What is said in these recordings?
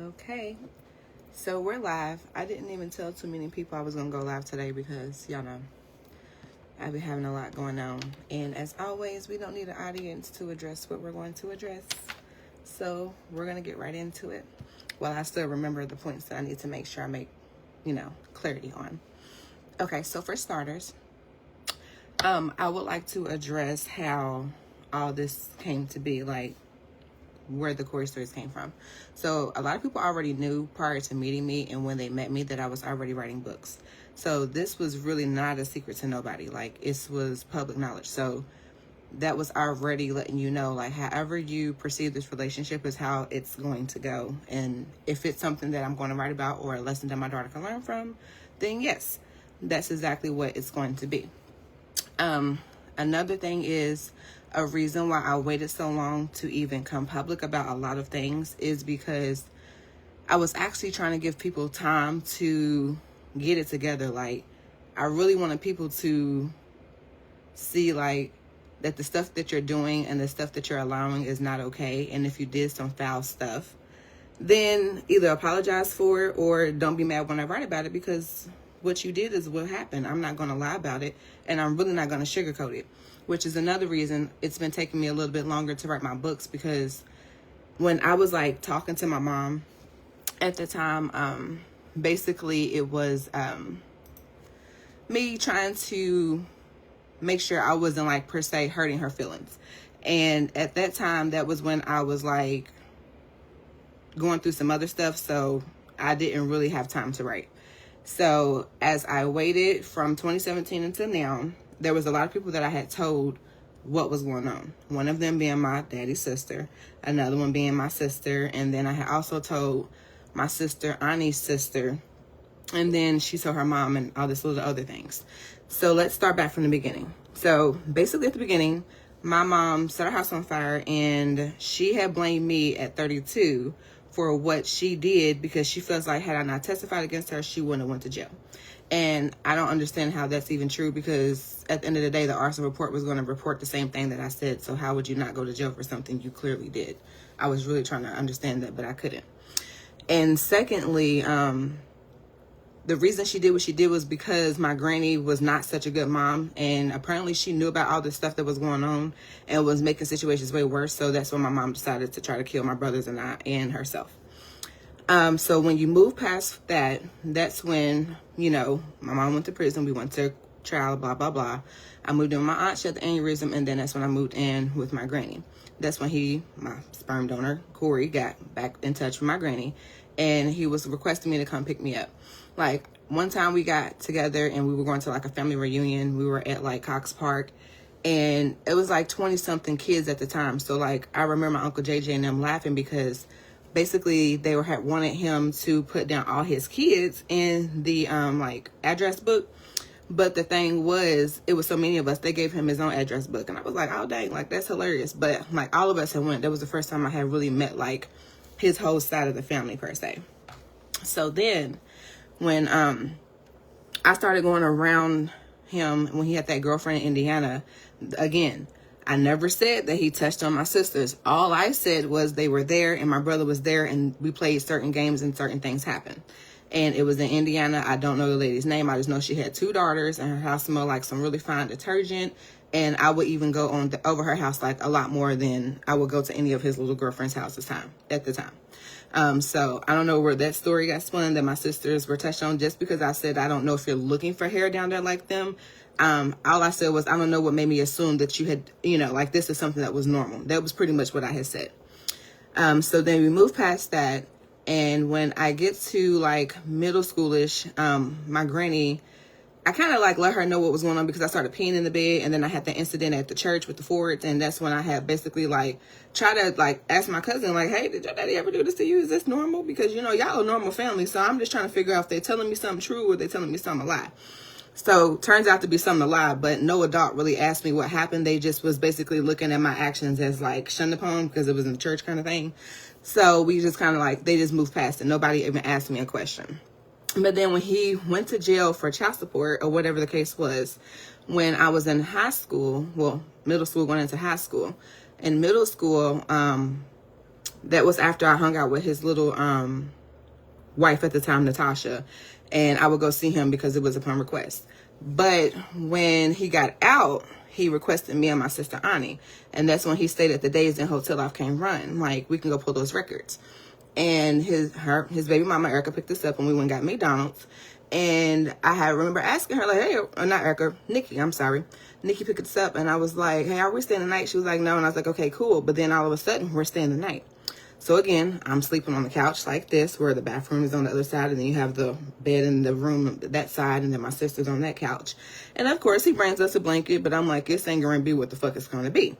Okay, so we're live. I didn't even tell too many people I was gonna go live today because y'all know I've been having a lot going on. And as always, we don't need an audience to address what we're going to address. So we're gonna get right into it. While I still remember the points that I need to make sure I make, clarity on. Okay, so for starters, I would like to address how all this came to be, like where the Corey stories came from. So a lot of people already knew prior to meeting me and when they met me that I was already writing books. So this was really not a secret to nobody. Like, it was public knowledge. So that was already letting you know, like, however you perceive this relationship is how it's going to go. And if it's something that I'm going to write about or a lesson that my daughter can learn from, then yes, that's exactly what it's going to be. Another thing is, a reason why I waited so long to even come public about a lot of things is because I was actually trying to give people time to get it together. Like, I really wanted people to see, like, that the stuff that you're doing and the stuff that you're allowing is not okay. And if you did some foul stuff, then either apologize for it or don't be mad when I write about it, because what you did is what happened. I'm not going to lie about it, and I'm really not going to sugarcoat it, which is another reason it's been taking me a little bit longer to write my books, because when I was like talking to my mom at the time, basically it was me trying to make sure I wasn't like per se hurting her feelings. And at that time, that was when I was like going through some other stuff, so I didn't really have time to write. So as I waited from 2017 until now, there was a lot of people that I had told what was going on. One of them being my daddy's sister, another one being my sister, and then I had also told my sister, Ani's sister, and then she told her mom and all this little other things. So let's start back from the beginning. So basically at the beginning, my mom set her house on fire, and she had blamed me at 32 for what she did because she feels like had I not testified against her, she wouldn't have went to jail. And I don't understand how that's even true, because at the end of the day, the arson report was going to report the same thing that I said. So how would you not go to jail for something you clearly did? I was really trying to understand that, but I couldn't. And secondly, the reason she did what she did was because my granny was not such a good mom, and apparently she knew about all the stuff that was going on and was making situations way worse. So that's when my mom decided to try to kill my brothers and I and herself. So when you move past that, that's when, my mom went to prison. We went to trial, blah, blah, blah. I moved in with my aunt. She had the aneurysm, and then that's when I moved in with my granny. That's when my sperm donor, Corey, got back in touch with my granny, and he was requesting me to come pick me up. Like, one time we got together and we were going to like a family reunion. We were at like Cox Park, and it was like 20 something kids at the time. So like, I remember my Uncle JJ and them laughing because basically they had wanted him to put down all his kids in the like address book. But the thing was, it was so many of us, they gave him his own address book. And I was like, oh dang, like that's hilarious. But like, all of us had went. That was the first time I had really met like his whole side of the family per se. So then when I started going around him when he had that girlfriend in Indiana, again, I never said that he touched on my sisters. All I said was they were there and my brother was there and we played certain games and certain things happened. And it was in Indiana. I don't know the lady's name. I just know she had 2 daughters and her house smelled like some really fine detergent. And I would even go over her house like a lot more than I would go to any of his little girlfriend's house at the time. So I don't know where that story got spun that my sisters were touched on, just because I said, I don't know if you're looking for hair down there like them. All I said was, I don't know what made me assume that you had, like this is something that was normal. That was pretty much what I had said. So then we moved past that. And when I get to like middle schoolish, my granny, I kind of like let her know what was going on because I started peeing in the bed, and then I had the incident at the church with the Fords, and that's when I had basically like try to like ask my cousin like, hey, did your daddy ever do this to you? Is this normal? Because y'all a normal family, so I'm just trying to figure out if they're telling me something true or they're telling me something a lie. So turns out to be something a lie, but no adult really asked me what happened. They just was basically looking at my actions as like shunned upon because it was in the church kind of thing. So we just kind of like, they just moved past it. Nobody even asked me a question. But then when he went to jail for child support or whatever the case was, when I was in high school, well, middle school going into high school, in middle school, that was after I hung out with his little wife at the time, Natasha, and I would go see him because it was upon request. But when he got out, he requested me and my sister Ani, and that's when he stayed at the Days Inn Hotel off Cane Run. Like, we can go pull those records. And his baby mama Erica picked us up, and we went and got McDonald's. And I remember asking her, like, hey, or not Erica, Nikki, I'm sorry. Nikki picked us up, and I was like, hey, are we staying the night? She was like, no. And I was like, okay, cool. But then all of a sudden, we're staying the night. So again, I'm sleeping on the couch like this, where the bathroom is on the other side, and then you have the bed in the room that side, and then my sister's on that couch. And of course, he brings us a blanket, but I'm like, this ain't gonna be what the fuck it's gonna be.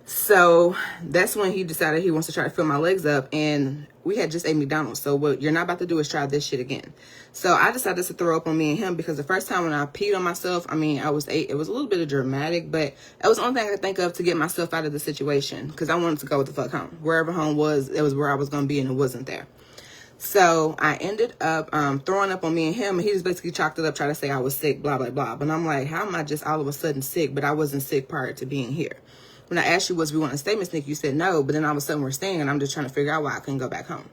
So that's when he decided he wants to try to fill my legs up, and we had just ate McDonald's. So what you're not about to do is try this shit again. So I decided to throw up on me and him, because the first time when I peed on myself, I mean, it was a little bit of dramatic, but it was the only thing I could think of to get myself out of the situation, because I wanted to go the fuck home. Wherever home was, it was where I was going to be, and it wasn't there. So I ended up throwing up on me and him, and he just basically chalked it up, trying to say I was sick, blah, blah, blah. But I'm like, how am I just all of a sudden sick, but I wasn't sick prior to being here? When I asked you, was we want to stay, Miss Nikki, you said no, but then all of a sudden we're staying, and I'm just trying to figure out why I couldn't go back home.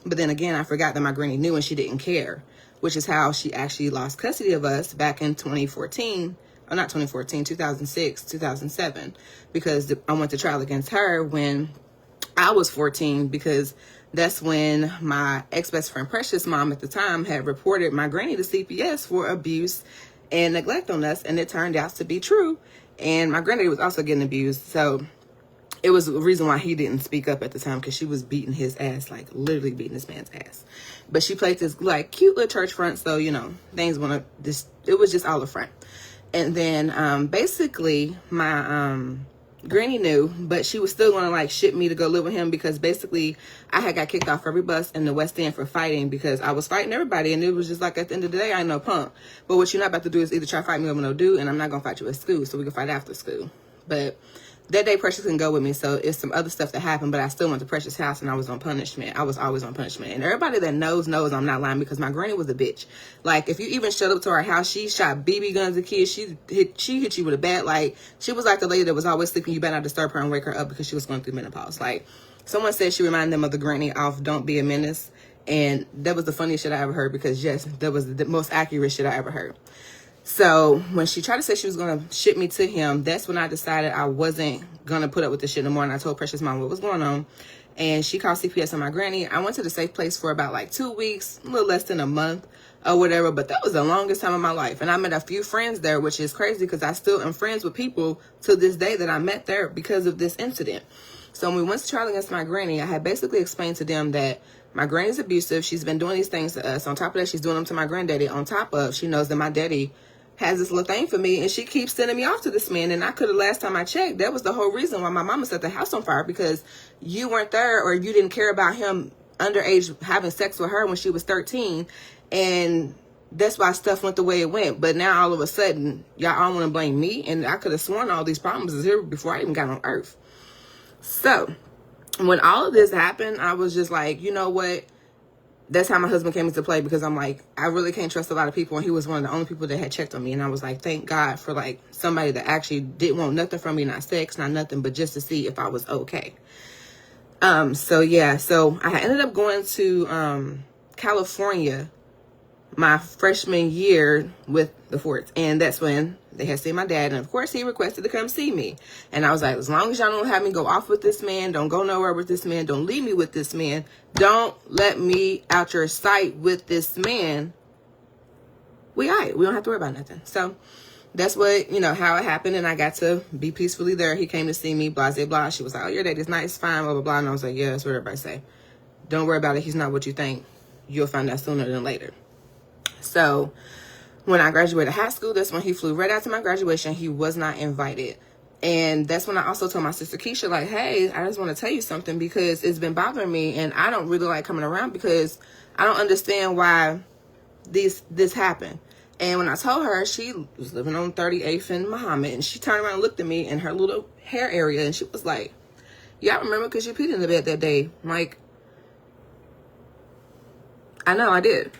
But then again, I forgot that my granny knew and she didn't care, which is how she actually lost custody of us back in 2014, or not 2014, 2006, 2007, because I went to trial against her when I was 14, because that's when my ex-best friend Precious' mom at the time had reported my granny to CPS for abuse and neglect on us, and it turned out to be true. And my granddaddy was also getting abused, so it was the reason why he didn't speak up at the time, because she was beating his ass, like literally beating this man's ass. But she played this like cute little church front, so you know things want to just, it was just all a front. And then basically my granny knew, but she was still gonna like ship me to go live with him, because basically I had got kicked off every bus in the West End for fighting, because I was fighting everybody, and it was just like, at the end of the day, I ain't no punk. But what you're not about to do is either try to fight me or no do, and I'm not gonna fight you at school, so we can fight after school. But that day Precious couldn't go with me, so it's some other stuff that happened, but I still went to Precious' house, and I was on punishment. I was always on punishment. And everybody that knows I'm not lying, because my granny was a bitch. Like, if you even showed up to our house, she shot BB guns at kids. She hit you with a bat. Like, she was like the lady that was always sleeping. You better not disturb her and wake her up, because she was going through menopause. Like, someone said she reminded them of the granny off Don't Be a Menace. And that was the funniest shit I ever heard, because yes, that was the most accurate shit I ever heard. So when she tried to say she was going to ship me to him, that's when I decided I wasn't going to put up with this shit no more. And I told Precious' mom what was going on. And she called CPS on my granny. I went to the safe place for about like 2 weeks, a little less than a month or whatever. But that was the longest time of my life. And I met a few friends there, which is crazy, because I still am friends with people to this day that I met there because of this incident. So when we went to trial against my granny, I had basically explained to them that my granny's abusive. She's been doing these things to us. On top of that, she's doing them to my granddaddy. On top of, she knows that my daddy has this little thing for me, and she keeps sending me off to this man. And I could have, last time I checked, that was the whole reason why my mama set the house on fire, because you weren't there, or you didn't care about him underage having sex with her when she was 13. And that's why stuff went the way it went. But now all of a sudden, y'all all want to blame me, and I could have sworn all these problems is here before I even got on earth. So when all of this happened, I was just like, you know what? That's how my husband came into play, because I'm like, I really can't trust a lot of people. And he was one of the only people that had checked on me. And I was like, thank God for like somebody that actually didn't want nothing from me, not sex, not nothing, but just to see if I was okay. So yeah, so I ended up going to California my freshman year with the Forts, and that's when they had seen my dad, and of course he requested to come see me. And I was like, as long as y'all don't have me go off with this man, don't go nowhere with this man, don't leave me with this man, don't let me out your sight with this man, we all right, we don't have to worry about nothing. So that's what, you know, how it happened. And I got to be peacefully there. He came to see me, blah, blah, blah. She was like, oh, your daddy's nice, fine, blah, blah, blah. And I was like, yeah, that's what everybody say. Don't worry about it. He's not what you think. You'll find out sooner than later. So when I graduated high school, that's when he flew right out to my graduation. He was not invited. And that's when I also told my sister Keisha, like, hey, I just want to tell you something, because it's been bothering me, and I don't really like coming around, because I don't understand why this happened. And when I told her, she was living on 38th and Muhammad, and she turned around and looked at me in her little hair area, and she was like, yeah, I remember, because you peed in the bed that day. I'm like, I know I did.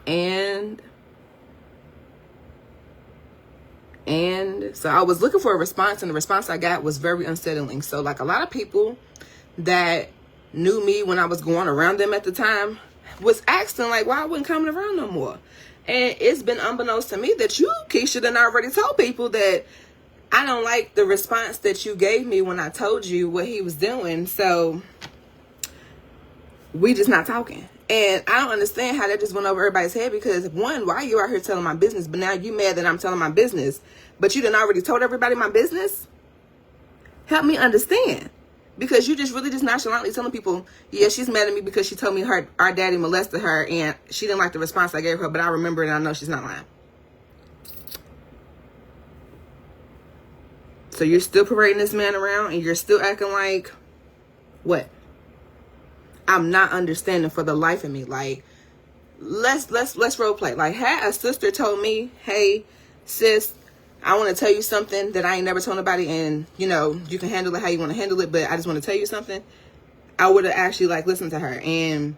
And so I was looking for a response, and the response I got was very unsettling. So like a lot of people that knew me when I was going around them at the time was asking like why I wasn't coming around no more. And it's been unbeknownst to me that you, Keisha, done already told people that I don't like the response that you gave me when I told you what he was doing. So we just not talking. And I don't understand how that just went over everybody's head, because one, why are you out here telling my business? But now you mad that I'm telling my business, but you done already told everybody my business? Help me understand. Because you just really just nonchalantly telling people, yeah, she's mad at me because she told me our daddy molested her and she didn't like the response I gave her, but I remember it and I know she's not lying. So you're still parading this man around and you're still acting like what? I'm not understanding for the life of me. Like, let's role play. Like, had a sister told me, hey, sis, I want to tell you something that I ain't never told nobody, and you know, you can handle it how you want to handle it, but I just want to tell you something, I would have actually like listened to her. And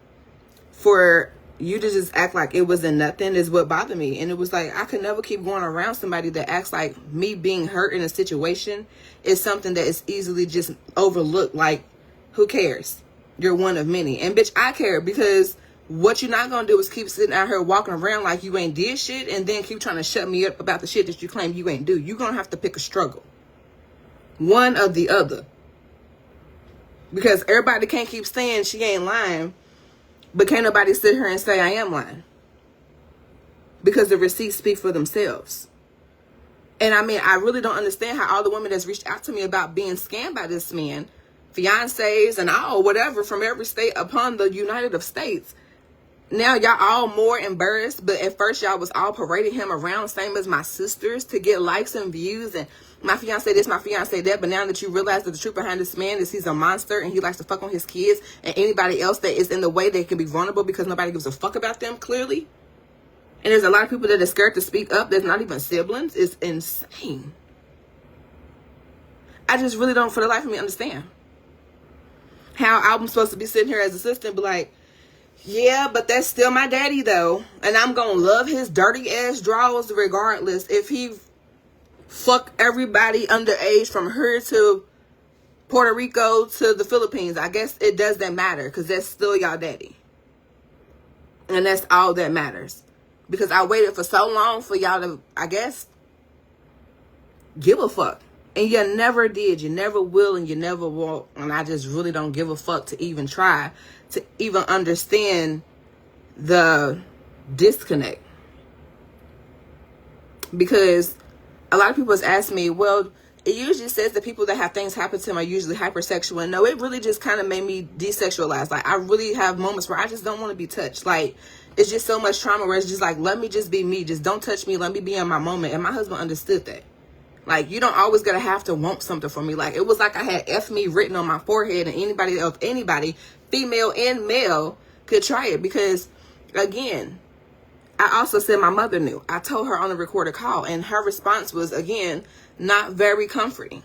for you to just act like it wasn't nothing is what bothered me. And it was like, I could never keep going around somebody that acts like me being hurt in a situation is something that is easily just overlooked. Like, who cares? You're one of many. And bitch, I care, because what you're not going to do is keep sitting out here walking around like you ain't did shit and then keep trying to shut me up about the shit that you claim you ain't do. You're going to have to pick a struggle. One or the other. Because everybody can't keep saying she ain't lying, but can't nobody sit here and say I am lying. Because the receipts speak for themselves. And I mean, I really don't understand how all the women that's reached out to me about being scammed by this man, fiancés and all, whatever, from every state upon the United of States, now y'all all more embarrassed. But at first y'all was all parading him around, same as my sisters, to get likes and views, and my fiance this, my fiance that. But now that you realize that the truth behind this man is he's a monster and he likes to fuck on his kids and anybody else that is in the way, they can be vulnerable because nobody gives a fuck about them, clearly. And there's a lot of people that are scared to speak up that's not even siblings. It's insane. I just really don't for the life of me understand how I'm supposed to be sitting here as a sister and be like, yeah, but that's still my daddy though, and I'm gonna love his dirty ass drawers regardless if he fuck everybody underage from here to Puerto Rico to the Philippines. I guess it doesn't matter because that's still y'all daddy, and that's all that matters. Because I waited for so long for y'all to, I guess, give a fuck. And you never did. You never will, and you never will. And I just really don't give a fuck to even try to even understand the disconnect. Because a lot of people has asked me, well, it usually says that people that have things happen to them are usually hypersexual. And no, it really just kind of made me desexualize. Like, I really have moments where I just don't want to be touched. Like, it's just so much trauma where it's just like, let me just be me. Just don't touch me. Let me be in my moment. And my husband understood that. Like, you don't always gotta have to want something from me. Like, it was like I had F me written on my forehead, and anybody else, anybody, female and male, could try it. Because, again, I also said my mother knew. I told her on the recorded call, and her response was, again, not very comforting.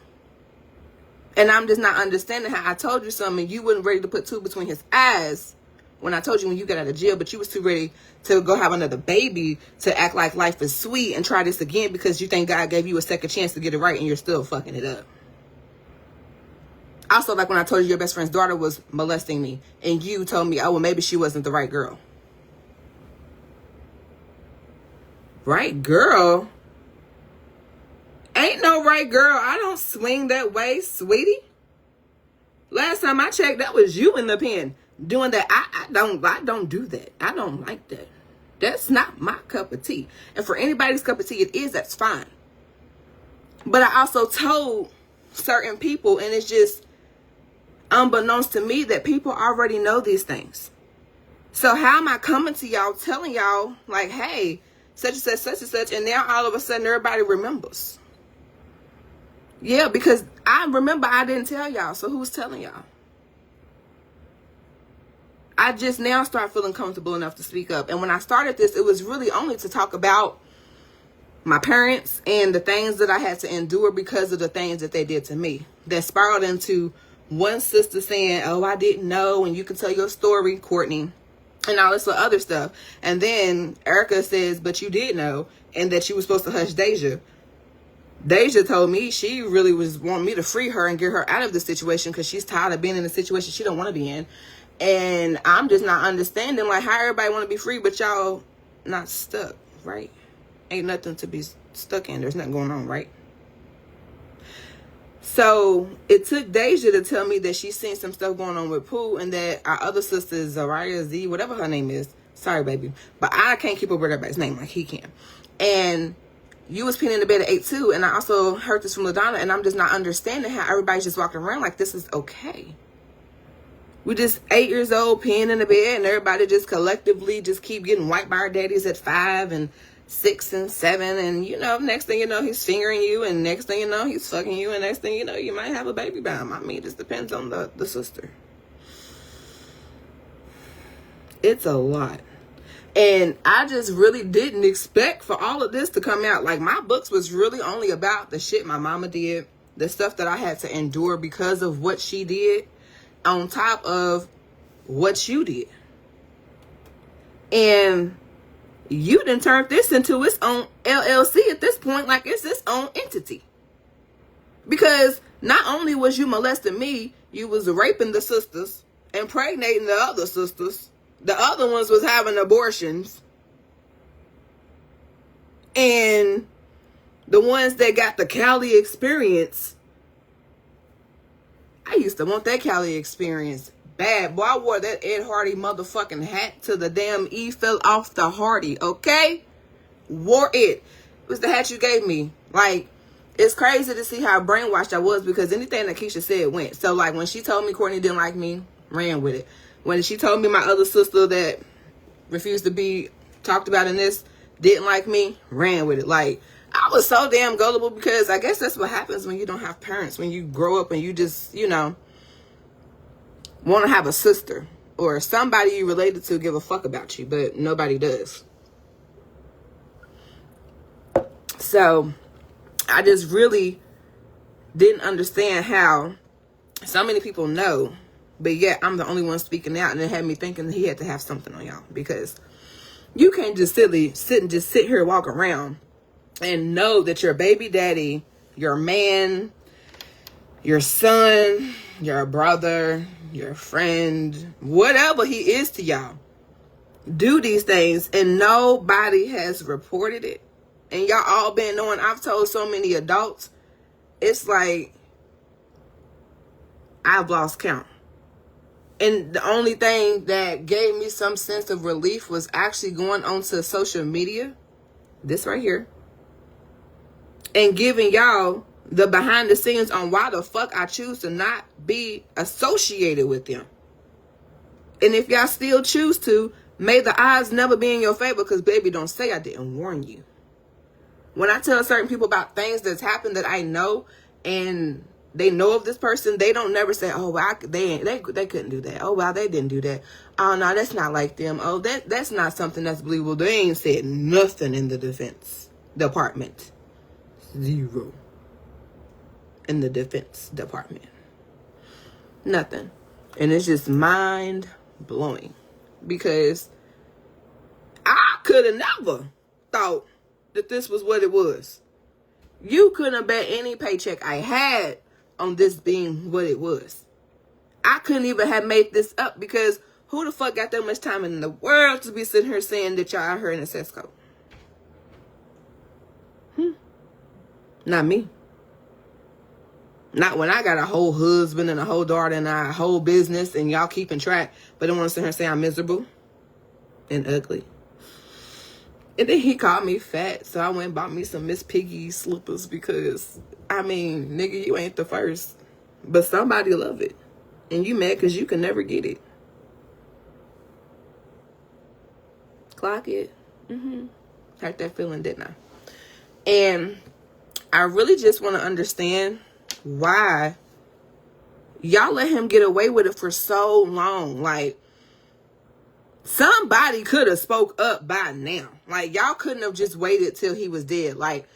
And I'm just not understanding how I told you something, you wasn't ready to put two between his eyes when I told you when you got out of jail, but you was too ready to go have another baby to act like life is sweet and try this again because you think God gave you a second chance to get it right and you're still fucking it up. Also, like when I told you your best friend's daughter was molesting me and you told me, oh, well, maybe she wasn't the right girl. Right girl? Ain't no right girl. I don't swing that way, sweetie. Last time I checked, that was you in the pen. Doing that, I don't do that. I don't like that. That's not my cup of tea. And for anybody's cup of tea it is, that's fine. But I also told certain people, and it's just unbeknownst to me that people already know these things. So how am I coming to y'all telling y'all like, hey, such and such, such and such, and now all of a sudden everybody remembers? Yeah, because I remember I didn't tell y'all, so who's telling y'all? I just now start feeling comfortable enough to speak up. And when I started this, it was really only to talk about my parents and the things that I had to endure because of the things that they did to me. That spiraled into one sister saying, oh, I didn't know, and you can tell your story, Courtney, and all this other stuff. And then Erica says, but you did know, and that you were supposed to hush Deja. Deja told me she really was wanting me to free her and get her out of the situation because she's tired of being in a situation she don't want to be in. And I'm just not understanding, like, how everybody want to be free, but y'all not stuck, right? Ain't nothing to be stuck in. There's nothing going on, right? So it took Deja to tell me that she's seen some stuff going on with Pooh, and that our other sister, Zariah Z, whatever her name is. Sorry, baby. But I can't keep up with everybody's name like he can. And you was peeing in the bed at 8 too, and I also heard this from LaDonna, and I'm just not understanding how everybody's just walking around like this is okay. We just 8 years old peeing in the bed, and everybody just collectively just keep getting wiped by our daddies at 5 and 6 and 7, and you know, next thing you know, he's fingering you, and next thing you know, he's fucking you, and next thing you know, you might have a baby by him. I mean, it just depends on the sister. It's a lot. And I just really didn't expect for all of this to come out. Like, my books was really only about the shit my mama did, the stuff that I had to endure because of what she did, on top of what you did. And you done turned this into its own LLC at this point, like it's its own entity. Because not only was you molesting me, you was raping the sisters, impregnating the other sisters. The other ones was having abortions. And the ones that got the Cali experience, I used to want that Cali experience bad. Boy, I wore that Ed Hardy motherfucking hat till the damn E fell off the Hardy, okay? Wore it. It was the hat you gave me. Like, it's crazy to see how brainwashed I was, because anything that Keisha said went. So, like, when she told me Courtney didn't like me, ran with it. When she told me my other sister that refused to be talked about in this didn't like me, ran with it. Like, I was so damn gullible, because I guess that's what happens when you don't have parents. When you grow up and you just, you know, want to have a sister or somebody you related to give a fuck about you, but nobody does. So I just really didn't understand how so many people know, but yet I'm the only one speaking out, and it had me thinking he had to have something on y'all, because you can't just sit here, walk around and know that your baby daddy, your man, your son, your brother, your friend, whatever he is to y'all, do these things and nobody has reported it. And y'all all been knowing. I've told so many adults, it's like I've lost count. And the only thing that gave me some sense of relief was actually going onto social media, this right here, and giving y'all the behind the scenes on why the fuck I choose to not be associated with them. And if y'all still choose to, may the odds never be in your favor, because baby, don't say I didn't warn you. When I tell certain people about things that's happened that I know, and they know of this person, they don't never say, oh, well, they couldn't do that. Oh, well, they didn't do that. Oh, no, that's not like them. Oh, that's not something that's believable. They ain't said nothing in the defense department. Zero. In the defense department. Nothing. And it's just mind blowing, because I could have never thought that this was what it was. You couldn't bet any paycheck I had on this being what it was. I couldn't even have made this up, because who the fuck got that much time in the world to be sitting here saying that y'all out here in a sex code? Not me. Not when I got a whole husband and a whole daughter and a whole business, and y'all keeping track, but don't want to sit here and say I'm miserable and ugly. And then he called me fat, so I went and bought me some Miss Piggy slippers, because, I mean, nigga, you ain't the first, but somebody love it. And you mad because you can never get it. Clock it. Hurt that feeling, didn't I? And I really just want to understand why y'all let him get away with it for so long. Like, somebody could have spoke up by now. Like, y'all couldn't have just waited till he was dead. Like,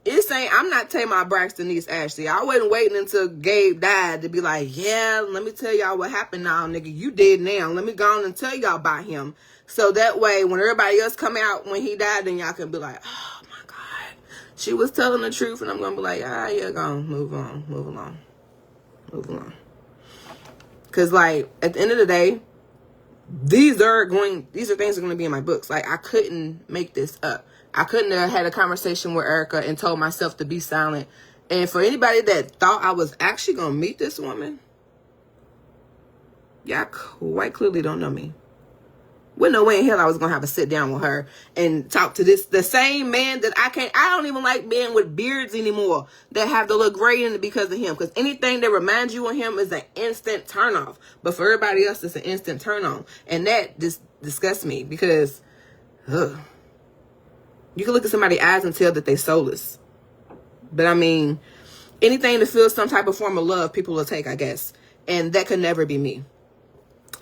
it's ain't, I'm not Tamar Braxton niece Ashley. I wasn't waiting until Gabe died to be like, yeah, let me tell y'all what happened now, nigga. You dead now. Let me go on and tell y'all about him. So that way, when everybody else come out when he died, then y'all can be like, oh my God, she was telling the truth, and I'm going to be like, yeah, go on, move along. Because, like, at the end of the day, these are things that are going to be in my books. Like, I couldn't make this up. I couldn't have had a conversation with Erica and told myself to be silent. And for anybody that thought I was actually going to meet this woman, y'all quite clearly don't know me. With no way in hell I was going to have a sit down with her and talk to the same man that I don't even like men with beards anymore that have the little gray in it because of him. Because anything that reminds you of him is an instant turn off. But for everybody else, it's an instant turn on. And that just disgusts me because, you can look at somebody's eyes and tell that they're soulless. But I mean, anything to feel some type of form of love, people will take, I guess. And that could never be me.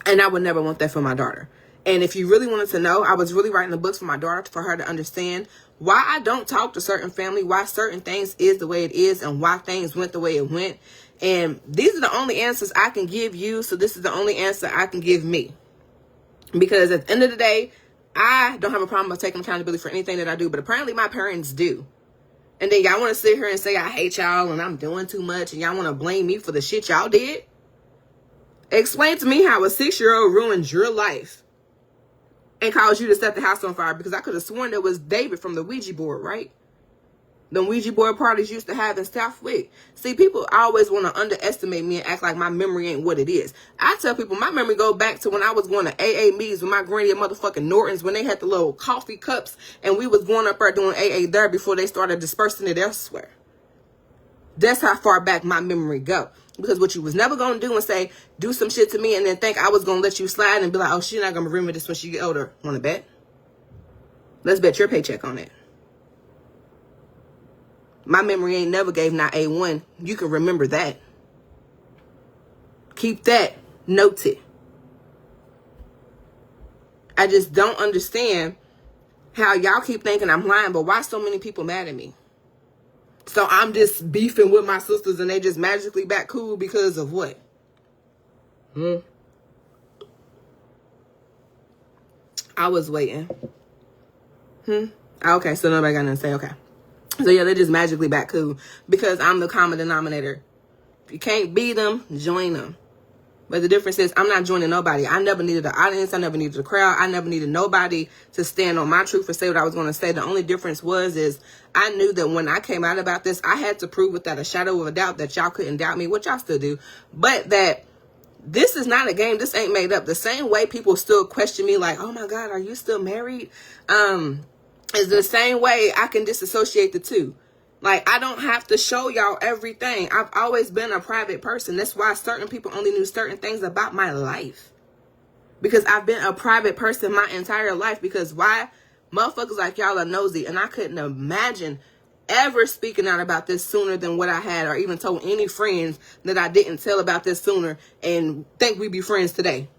And I would never want that for my daughter. And if you really wanted to know, I was really writing the books for my daughter for her to understand why I don't talk to certain family, why certain things is the way it is, and why things went the way it went. And these are the only answers I can give you. So this is the only answer I can give me. Because at the end of the day, I don't have a problem with taking accountability for anything that I do. But apparently my parents do. And then y'all want to sit here and say I hate y'all and I'm doing too much. And y'all want to blame me for the shit y'all did. Explain to me how a 6-year-old ruined your life and caused you to set the house on fire, because I could have sworn that was David from the Ouija board, right? The Ouija board parties used to have in Southwick. See, people always want to underestimate me and act like my memory ain't what it is. I tell people my memory go back to when I was going to AA meetings with my granny at motherfucking Norton's when they had the little coffee cups and we was going up there doing AA there before they started dispersing it elsewhere. That's how far back my memory go. Because what you was never going to do and say, do some shit to me and then think I was going to let you slide and be like, oh, she's not going to remember this when she get older. Want to bet? Let's bet your paycheck on it. My memory ain't never gave not A1. You can remember that. Keep that noted. I just don't understand how y'all keep thinking I'm lying, but why so many people mad at me? So I'm just beefing with my sisters and they just magically back cool because of what? I was waiting. Okay, so nobody got nothing to say. Okay. So yeah, they just magically back cool because I'm the common denominator. If you can't beat them, join them. But the difference is I'm not joining nobody. I never needed an audience. I never needed a crowd. I never needed nobody to stand on my truth and say what I was going to say. The only difference is I knew that when I came out about this, I had to prove without a shadow of a doubt that y'all couldn't doubt me, which y'all still do. But that this is not a game. This ain't made up. The same way people still question me like, oh my God, are you still married? Is the same way I can disassociate the two. Like, I don't have to show y'all everything. I've always been a private person. That's why certain people only knew certain things about my life. Because I've been a private person my entire life. Because why? Motherfuckers like y'all are nosy. And I couldn't imagine ever speaking out about this sooner than what I had. Or even told any friends that I didn't tell about this sooner. And think we'd be friends today.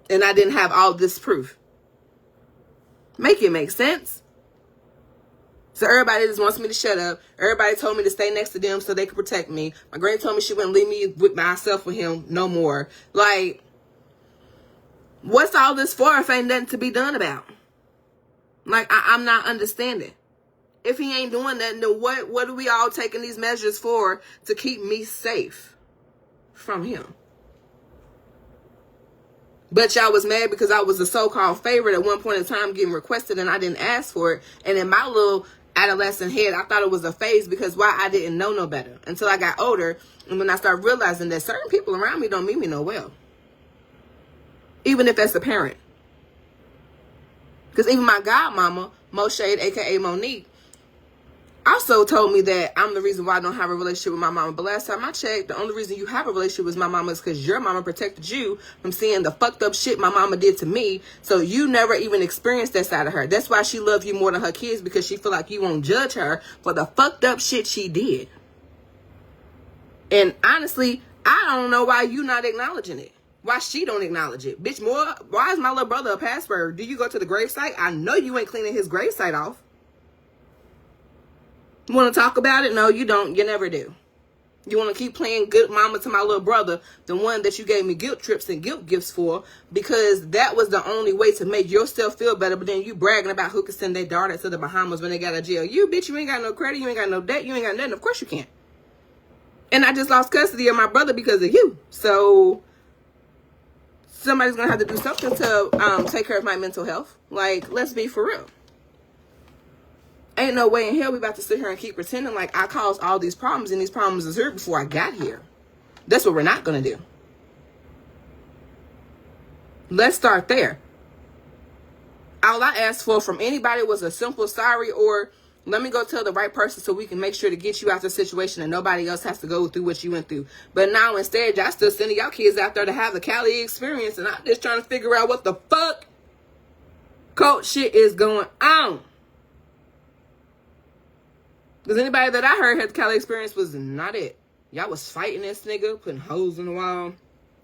And I didn't have all this proof. Make it make sense. So everybody just wants me to shut up. Everybody told me to stay next to them so they could protect me. My granny told me she wouldn't leave me with myself with him no more. Like, what's all this for if ain't nothing to be done about? Like, I'm not understanding. If he ain't doing that, then what are we all taking these measures for to keep me safe from him? But y'all was mad because I was a so-called favorite at one point in time getting requested and I didn't ask for it. And in my little adolescent head, I thought it was a phase because why? I didn't know no better until I got older. And when I started realizing that certain people around me don't mean me no well. Even if that's a parent. Because even my godmama, Moshade, a.k.a. Monique, also told me that I'm the reason why I don't have a relationship with my mama. But last time I checked, the only reason you have a relationship with my mama is because your mama protected you from seeing the fucked up shit my mama did to me. So you never even experienced that side of her. That's why she loved you more than her kids, because she feel like you won't judge her for the fucked up shit she did. And honestly, I don't know why you not acknowledging it. Why she don't acknowledge it. Bitch, why is my little brother a password? Do you go to the gravesite? I know you ain't cleaning his gravesite off. Want to talk about it? No, you don't. You never do. You want to keep playing good mama to my little brother, the one that you gave me guilt trips and guilt gifts for, because that was the only way to make yourself feel better. But then you bragging about who can send their daughter to the Bahamas when they got out of jail. You, bitch, you ain't got no credit, you ain't got no debt, you ain't got nothing. Of course you can't. And I just lost custody of my brother because of you. So somebody's going to have to do something to take care of my mental health. Like, let's be for real. Ain't no way in hell we about to sit here and keep pretending like I caused all these problems and these problems is here before I got here. That's what we're not going to do. Let's start there. All I asked for from anybody was a simple sorry, or let me go tell the right person so we can make sure to get you out of the situation and nobody else has to go through what you went through. But now instead, y'all still sending y'all kids out there to have the Cali experience, and I'm just trying to figure out what the fuck coach shit is going on. Because anybody that I heard had the Cali experience was not it. Y'all was fighting this nigga, putting holes in the wall.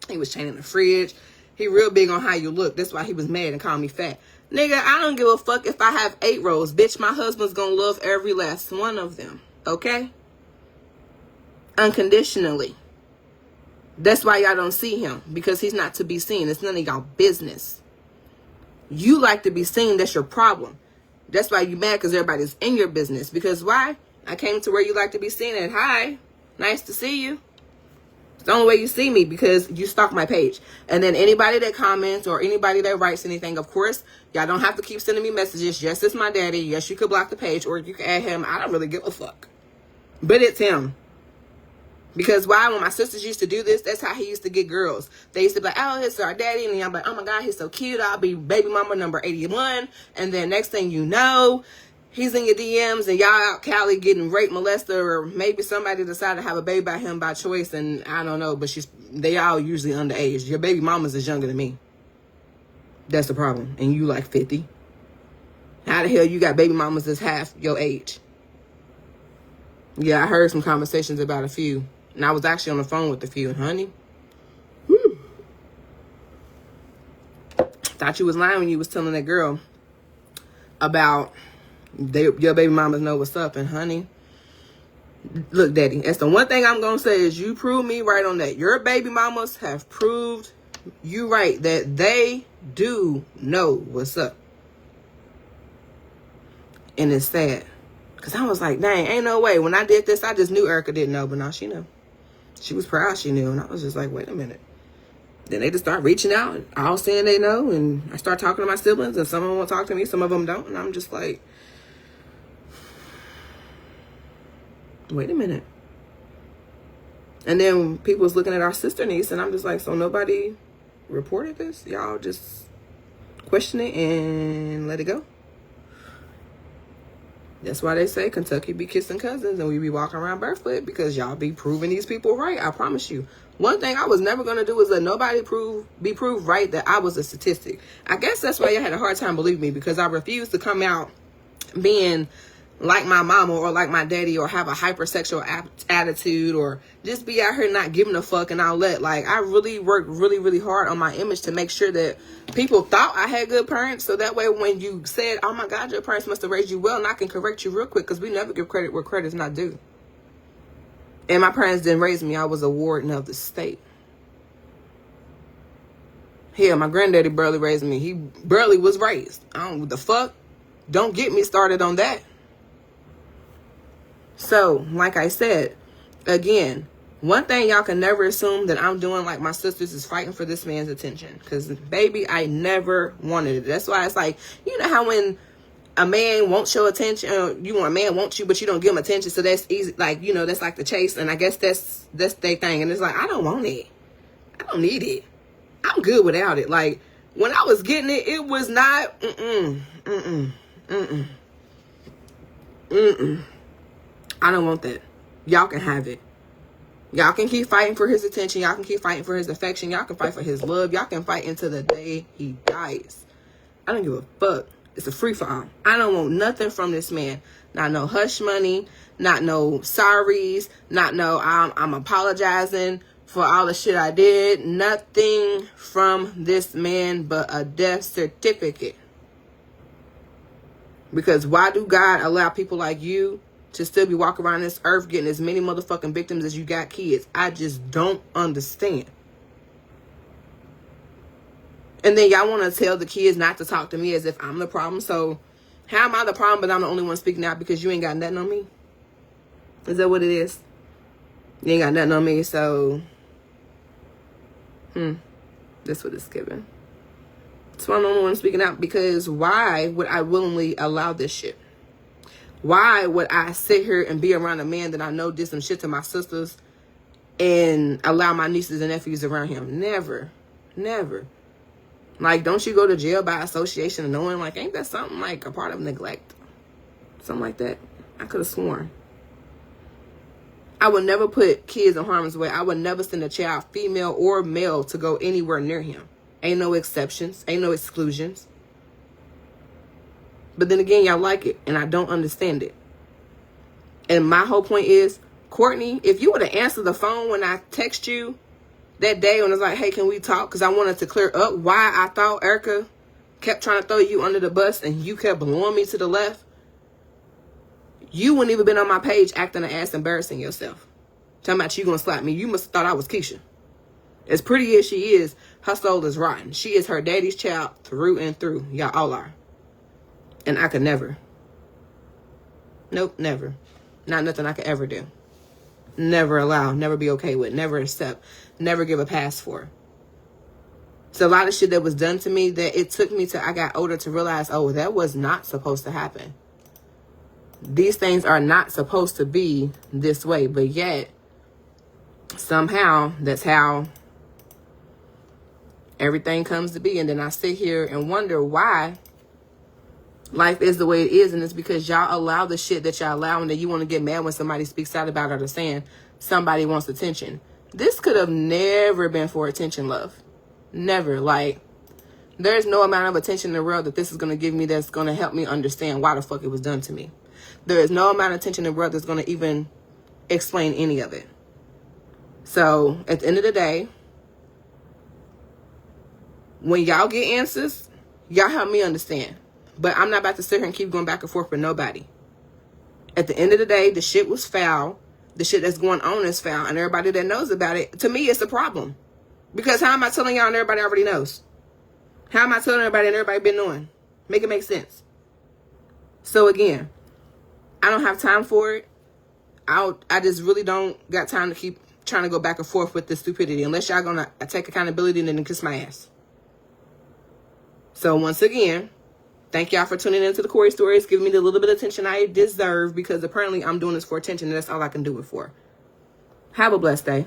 He was chaining the fridge. He real big on how you look. That's why he was mad and called me fat. Nigga, I don't give a fuck if I have 8 rows. Bitch, my husband's gonna love every last one of them. Okay? Unconditionally. That's why y'all don't see him. Because he's not to be seen. It's none of y'all business. You like to be seen. That's your problem. That's why you mad, because everybody's in your business. Because why? I came to where you like to be seen at. Hi, nice to see you. It's the only way you see me, because you stalk my page. And then anybody that comments or anybody that writes anything, of course, y'all don't have to keep sending me messages. Yes, it's my daddy. Yes, you could block the page, or you can add him. I don't really give a fuck. But it's him. Because why? When my sisters used to do this, that's how he used to get girls. They used to be like, oh, it's our daddy. And I'm like, oh my God, he's so cute. I'll be baby mama number 81. And then next thing you know, he's in your DMs and y'all out Cali getting raped, molested, or maybe somebody decided to have a baby by him by choice. And I don't know, but they all usually underage. Your baby mamas is younger than me. That's the problem. And you like 50. How the hell you got baby mamas that's half your age? Yeah, I heard some conversations about a few. And I was actually on the phone with a few. Honey, whew. Thought you was lying when you was telling that girl about your baby mamas know what's up. And honey, look, daddy, that's the one thing I'm going to say is you proved me right on that. Your baby mamas have proved you right that they do know what's up. And it's sad. Because I was like, dang, ain't no way. When I did this, I just knew Erica didn't know. But now she knew. She was proud she knew. And I was just like, wait a minute. Then they just start reaching out. All saying they know. And I start talking to my siblings. And some of them will talk to me. Some of them don't. And I'm just like, wait a minute. And then people was looking at our sister niece. And I'm just like, so nobody reported this? Y'all just question it and let it go? That's why they say Kentucky be kissing cousins and we be walking around barefoot, because y'all be proving these people right. I promise you. One thing I was never going to do is let nobody be proved right that I was a statistic. I guess that's why y'all had a hard time believing me, because I refused to come out being like my mama or like my daddy or have a hypersexual attitude or just be out here not giving a fuck and I'll let. Like, I really worked really, really hard on my image to make sure that people thought I had good parents. So that way when you said, oh my God, your parents must have raised you well, and I can correct you real quick, because we never give credit where credit's not due. And my parents didn't raise me. I was a warden of the state. Hell, my granddaddy barely raised me. He barely was raised. I don't know what the fuck. Don't get me started on that. So, like I said, again, one thing y'all can never assume that I'm doing like my sisters is fighting for this man's attention. Because, baby, I never wanted it. That's why it's like, you know how when a man wants your attention, a man wants you, but you don't give him attention. So that's easy. Like, you know, that's like the chase. And I guess that's their thing. And it's like, I don't want it. I don't need it. I'm good without it. Like, when I was getting it, it was not, I don't want that. Y'all can have it. Y'all can keep fighting for his attention. Y'all can keep fighting for his affection. Y'all can fight for his love. Y'all can fight until the day he dies. I don't give a fuck. It's a free-for-all. I don't want nothing from this man. Not no hush money. Not no sorries. Not no I'm apologizing for all the shit I did. Nothing from this man but a death certificate. Because why do God allow people like you to still be walking around this earth getting as many motherfucking victims as you got kids. I just don't understand. And then y'all want to tell the kids not to talk to me as if I'm the problem. So how am I the problem, but I'm the only one speaking out because you ain't got nothing on me? Is that what it is? You ain't got nothing on me, so that's what it's giving. So I'm the only one speaking out because why would I willingly allow this shit? Why would I sit here and be around a man that I know did some shit to my sisters and allow my nieces and nephews around him? Never. Never. Like, don't you go to jail by association and knowing, like, ain't that something like a part of neglect? Something like that. I could have sworn. I would never put kids in harm's way. I would never send a child, female or male, to go anywhere near him. Ain't no exceptions. Ain't no exclusions. But then again, y'all like it, and I don't understand it. And my whole point is, Courtney, if you would have answered the phone when I text you that day when I was like, hey, can we talk? Because I wanted to clear up why I thought Erica kept trying to throw you under the bus and you kept blowing me to the left. You wouldn't even been on my page acting an ass, embarrassing yourself. Talking about you gonna slap me. You must have thought I was Keisha. As pretty as she is, her soul is rotten. She is her daddy's child through and through. Y'all all are. And I could never. Nope, never. Not nothing I could ever do. Never allow, never be okay with, never accept, never give a pass for. So a lot of shit that was done to me that it took me to, I got older to realize, oh, that was not supposed to happen. These things are not supposed to be this way, but yet somehow that's how everything comes to be. And then I sit here and wonder why life is the way it is, and it's because y'all allow the shit that y'all allow, and then you want to get mad when somebody speaks out about it or saying somebody wants attention. This could have never been for attention, love. Never. Like, there's no amount of attention in the world that this is going to give me that's going to help me understand why the fuck it was done to me. There is no amount of attention in the world that's going to even explain any of it. So, at the end of the day, when y'all get answers, y'all help me understand. But I'm not about to sit here and keep going back and forth with nobody. At the end of the day, the shit was foul. The shit that's going on is foul. And everybody that knows about it, to me, it's a problem. Because how am I telling y'all and everybody already knows? How am I telling everybody and everybody been knowing? Make it make sense. So again, I don't have time for it. I just really don't got time to keep trying to go back and forth with this stupidity. Unless y'all gonna take accountability and then kiss my ass. So once again, thank y'all for tuning into the Corey Stories, giving me the little bit of attention I deserve, because apparently I'm doing this for attention and that's all I can do it for. Have a blessed day.